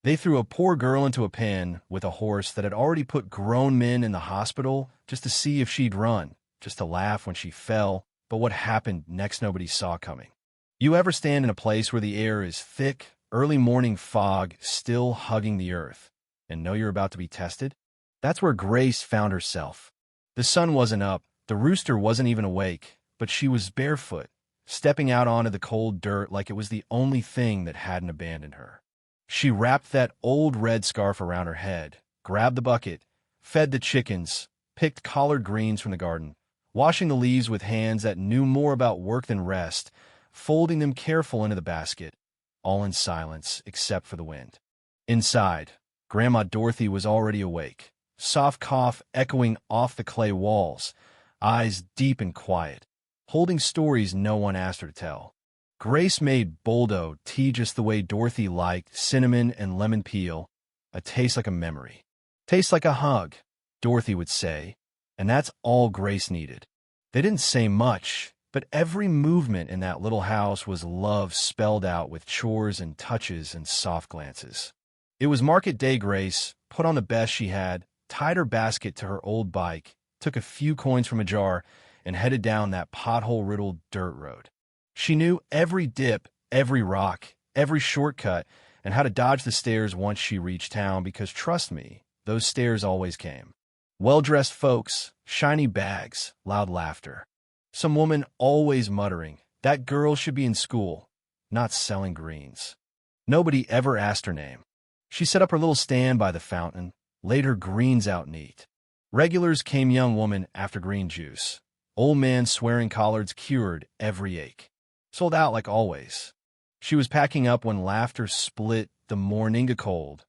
They threw a poor girl into a pen with a horse that had already put grown men in the hospital just to see if she'd run, just to laugh when she fell, but what happened next nobody saw coming. You ever stand in a place where the air is thick, early morning fog still hugging the earth, and know you're about to be tested? That's where Grace found herself. The sun wasn't up, the rooster wasn't even awake, but she was barefoot, stepping out onto the cold dirt like it was the only thing that hadn't abandoned her. She wrapped that old red scarf around her head, grabbed the bucket, fed the chickens, picked collard greens from the garden, washing the leaves with hands that knew more about work than rest, folding them careful into the basket, all in silence except for the wind. Inside, Grandma Dorothy was already awake, soft cough echoing off the clay walls, eyes deep and quiet, holding stories no one asked her to tell. Grace made Boldo tea just the way Dorothy liked, cinnamon and lemon peel, a taste like a memory. Tastes like a hug, Dorothy would say, and that's all Grace needed. They didn't say much, but every movement in that little house was love spelled out with chores and touches and soft glances. It was market day. Grace put on the best she had, tied her basket to her old bike, took a few coins from a jar, and headed down that pothole-riddled dirt road. She knew every dip, every rock, every shortcut, and how to dodge the stairs once she reached town because, trust me, those stairs always came. Well-dressed folks, shiny bags, loud laughter. Some woman always muttering, that girl should be in school, not selling greens. Nobody ever asked her name. She set up her little stand by the fountain, laid her greens out neat. Regulars came, young woman after green juice. Old man swearing collards cured every ache. Sold out like always. She was packing up when laughter split the morninga cold.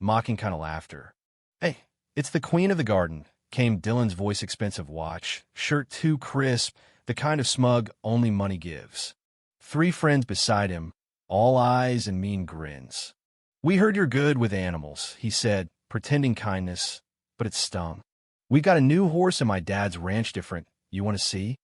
Mocking kind of laughter. Hey, it's the queen of the garden, came Dylan's voice. Expensive watch, shirt too crisp, the kind of smug only money gives. 3 friends beside him, all eyes and mean grins. We heard you're good with animals, he said, pretending kindness, but it stung. We got a new horse in my dad's ranch. Different. You want to see?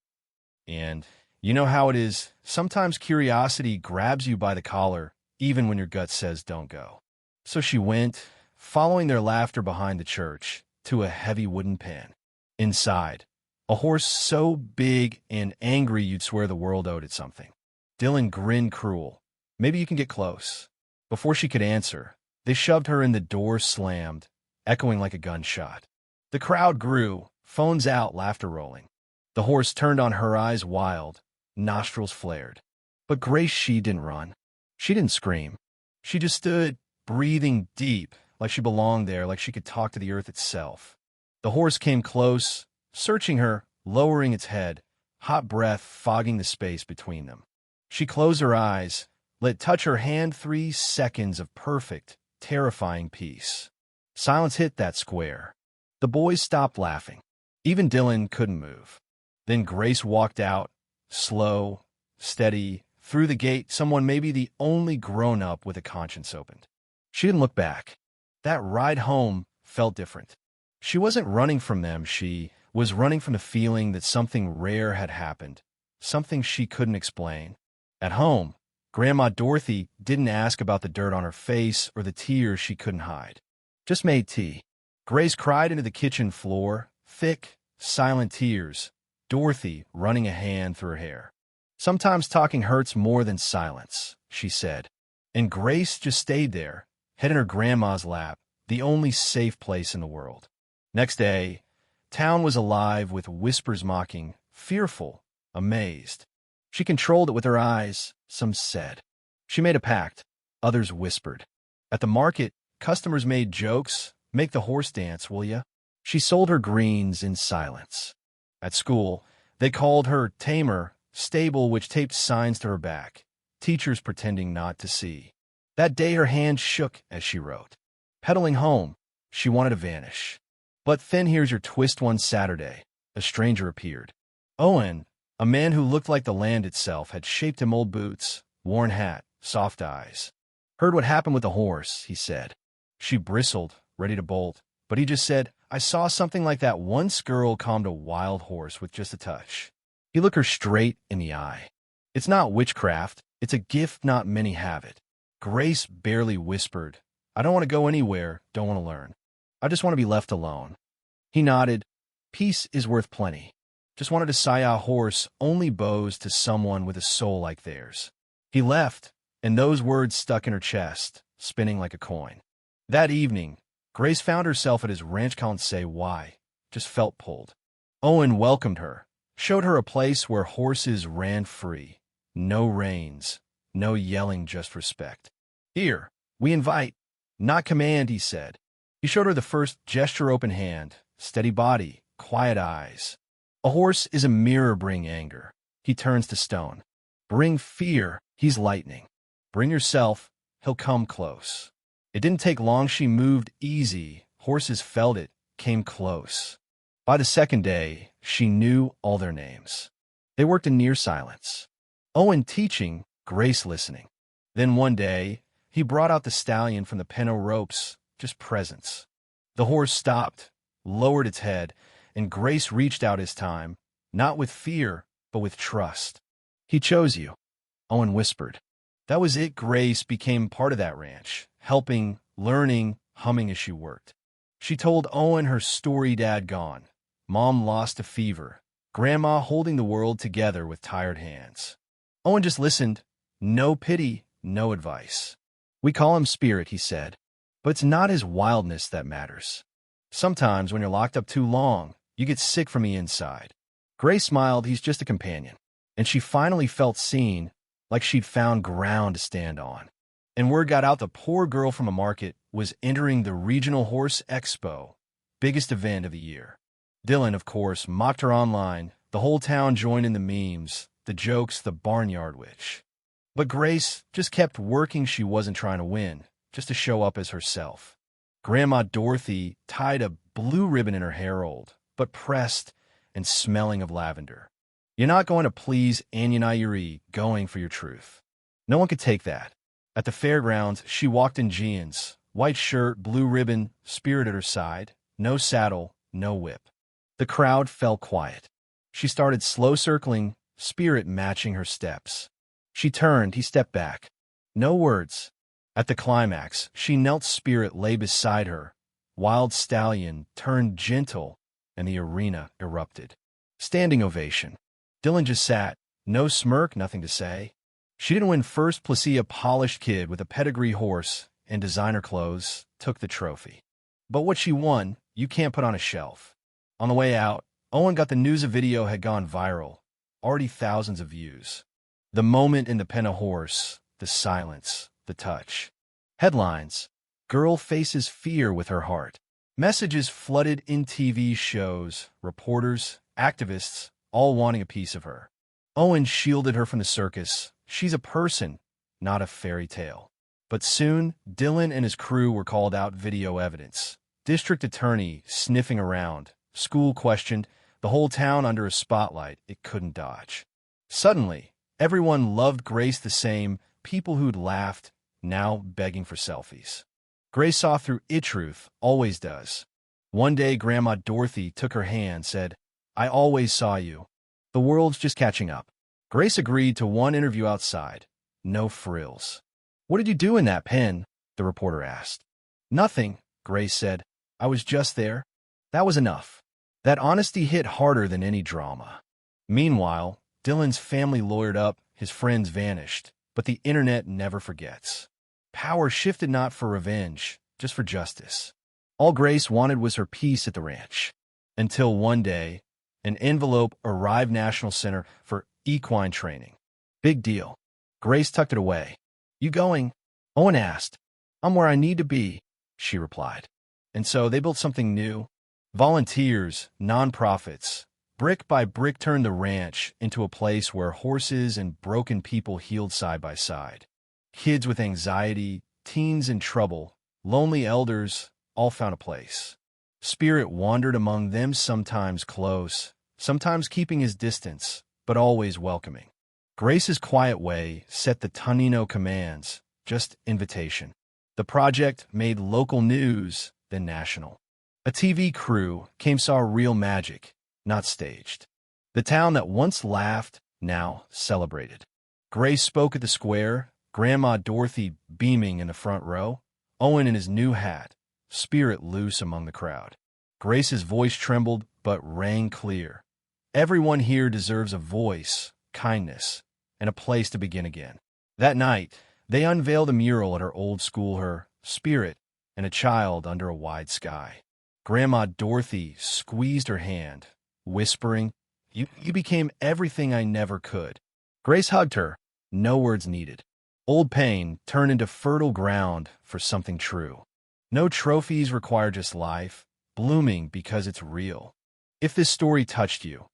And you know how it is. Sometimes curiosity grabs you by the collar, even when your gut says don't go. So she went, following their laughter behind the church, to a heavy wooden pen. Inside, a horse so big and angry you'd swear the world owed it something. Dylan grinned cruel. Maybe you can get close. Before she could answer, they shoved her in. The door slammed, echoing like a gunshot. The crowd grew, phones out, laughter rolling. The horse turned on her, eyes wild, nostrils flared. But Grace, she didn't run. She didn't scream. She just stood, breathing deep, like she belonged there, like she could talk to the earth itself. The horse came close, searching her, lowering its head, hot breath fogging the space between them. She closed her eyes, let it touch her hand. 3 seconds of perfect, terrifying peace. Silence hit that square. The boys stopped laughing. Even Dylan couldn't move. Then Grace walked out, slow, steady, through the gate. Someone, maybe the only grown-up with a conscience, opened. She didn't look back. That ride home felt different. She wasn't running from them. She was running from the feeling that something rare had happened, something she couldn't explain. At home, Grandma Dorothy didn't ask about the dirt on her face or the tears she couldn't hide. Just made tea. Grace cried into the kitchen floor, thick, silent tears, Dorothy running a hand through her hair. Sometimes talking hurts more than silence, she said. And Grace just stayed there, head in her grandma's lap, the only safe place in the world. Next day, town was alive with whispers, mocking, fearful, amazed. She controlled it with her eyes, some said. She made a pact, others whispered. At the market, customers made jokes, make the horse dance, will ya? She sold her greens in silence. At school, they called her tamer, stable, which taped signs to her back, teachers pretending not to see. That day her hand shook as she wrote. Pedaling home, she wanted to vanish. But then here's your twist. One Saturday, a stranger appeared. Owen, a man who looked like the land itself, had shaped him, old boots, worn hat, soft eyes. Heard what happened with the horse, he said. She bristled, ready to bolt, but he just said, I saw something like that once. Girl calmed a wild horse with just a touch. He looked her straight in the eye. It's not witchcraft, it's a gift, not many have it. Grace barely whispered, I don't want to go anywhere, don't want to learn. I just want to be left alone. He nodded. Peace is worth plenty. Just wanted to sire a horse only bows to someone with a soul like theirs. He left, and those words stuck in her chest, spinning like a coin. That evening, Grace found herself at his ranch conseil. Why? Just felt pulled. Owen welcomed her, showed her a place where horses ran free. No reins, no yelling, just respect. Here, we invite, not command, he said. He showed her the first gesture: open hand, steady body, quiet eyes. A horse is a mirror. Bring anger, he turns to stone. Bring fear, he's lightning. Bring yourself, he'll come close. It didn't take long. She moved easy. Horses felt it, came close. By the second day, she knew all their names. They worked in near silence. Owen teaching, Grace listening. Then one day, he brought out the stallion from the pen ropes, just presence. The horse stopped, lowered its head, and Grace reached out his time, not with fear, but with trust. He chose you, Owen whispered. That was it. Grace became part of that ranch, helping, learning, humming as she worked. She told Owen her story: Dad gone, Mom lost to fever, Grandma holding the world together with tired hands. Owen just listened. No pity, no advice. We call him Spirit, he said, but it's not his wildness that matters. Sometimes when you're locked up too long, you get sick from the inside. Grace smiled. He's just a companion. And she finally felt seen, like she'd found ground to stand on. And word got out the poor girl from a market was entering the regional horse expo, biggest event of the year. Dylan, of course, mocked her online. The whole town joined in the memes, the jokes, the barnyard witch. But Grace just kept working. She wasn't trying to win, just to show up as herself. Grandma Dorothy tied a blue ribbon in her hair, old, but pressed and smelling of lavender. You're not going to please Anyanayuri, going for your truth. No one could take that. At the fairgrounds, she walked in jeans, white shirt, blue ribbon, Spirit at her side, no saddle, no whip. The crowd fell quiet. She started slow circling, Spirit matching her steps. She turned, he stepped back. No words. At the climax, she knelt. Spirit lay beside her. Wild stallion turned gentle, and the arena erupted. Standing ovation. Dylan just sat, no smirk, nothing to say. She didn't win first place. A polished kid with a pedigree horse and designer clothes took the trophy. But what she won, you can't put on a shelf. On the way out, Owen got the news. A video had gone viral, already thousands of views. The moment in the pen a horse, the silence, the touch. Headlines: Girl faces fear with her heart. Messages flooded in TV shows, reporters, activists, all wanting a piece of her. Owen shielded her from the circus. She's a person, not a fairy tale. But soon, Dylan and his crew were called out. Video evidence. District attorney sniffing around. School questioned. The whole town under a spotlight it couldn't dodge. Suddenly, everyone loved Grace the same. People who'd laughed, now begging for selfies. Grace saw through it. Truth always does. One day, Grandma Dorothy took her hand, said, I always saw you. The world's just catching up. Grace agreed to one interview outside. No frills. What did you do in that pen? The reporter asked. Nothing, Grace said. I was just there. That was enough. That honesty hit harder than any drama. Meanwhile, Dylan's family lawyered up. His friends vanished. But the internet never forgets. Power shifted, not for revenge, just for justice. All Grace wanted was her peace at the ranch. Until one day, an envelope arrived. National Center for Equine Training. Big deal. Grace tucked it away. You going? Owen asked. I'm where I need to be, she replied. And so they built something new. Volunteers, nonprofits, brick by brick turned the ranch into a place where horses and broken people healed side by side. Kids with anxiety, teens in trouble, lonely elders, all found a place. Spirit wandered among them, sometimes close, sometimes keeping his distance, but always welcoming. Grace's quiet way set the Tonino commands, just invitation. The project made local news, then national. A TV crew came, saw real magic, not staged. The town that once laughed, now celebrated. Grace spoke at the square, Grandma Dorothy beaming in the front row. Owen in his new hat, spirit loose among the crowd. Grace's voice trembled, but rang clear. Everyone here deserves a voice, kindness, and a place to begin again. That night, they unveiled a mural at her old school, her spirit, and a child under a wide sky. Grandma Dorothy squeezed her hand, whispering, You became everything I never could. Grace hugged her, no words needed. Old pain turned into fertile ground for something true. No trophies require just life, blooming because it's real. If this story touched you,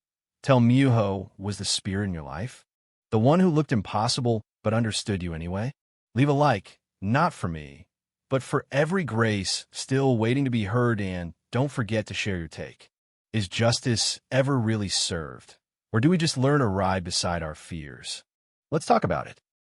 tell Muho was the spirit in your life, the one who looked impossible but understood you anyway. Leave a like, not for me, but for every Grace still waiting to be heard, and don't forget to share your take. Is justice ever really served? Or do we just learn to ride beside our fears? Let's talk about it.